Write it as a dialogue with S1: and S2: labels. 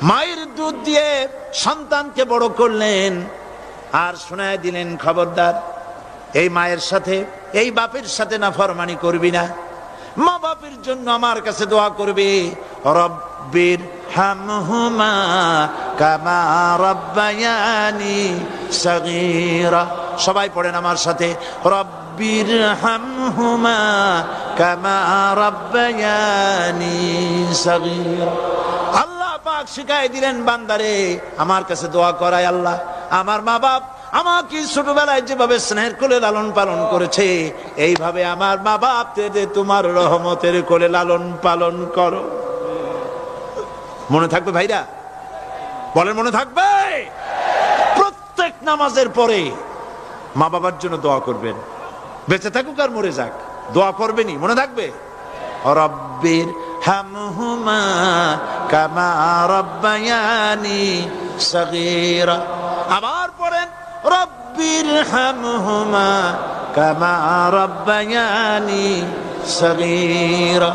S1: মায়ের দুধ দিয়ে সন্তানকে বড় করলেন আর শোনায় দিলেন, খবরদার এই মায়ের সাথে, এই বাপের সাথে নাফরমানি করবি না। মা বাপের জন্য আমার কাছে দোয়া করবি, রব্বির হামহুমা কামা রাব্বায়ানি সগীরা। সবাই পড়েন আমার সাথে, রব্বির হামহুমা কামা রাব্বায়ানি সগীরা। আল্লাহ পাক শিখাই দিলেন, বান্দারে আমার কাছে দোয়া করায় আল্লাহ, আমার মা বাপ আমাকে ছোটবেলায় যেভাবে স্নেহের কোলে লালন পালন করেছে, এইভাবে আমার মা বাপ তোমার রহমতের কোলে লালন পালন করো। মনে থাকবে ভাইরা? বলেন মনে থাকবে? প্রত্যেক নামাজের পরে মা বাবার জন্য দোয়া করবেন, বেঁচে থাকুক আর মরে যাক, দোয়া করবেনই। মনে থাকবে? রব্বির হামহুমা কামা রাব্বায়ানি সগীরা। আবার পড়েন, রব্বির হামহুমা কামা রাব্বায়ানি সগীরা।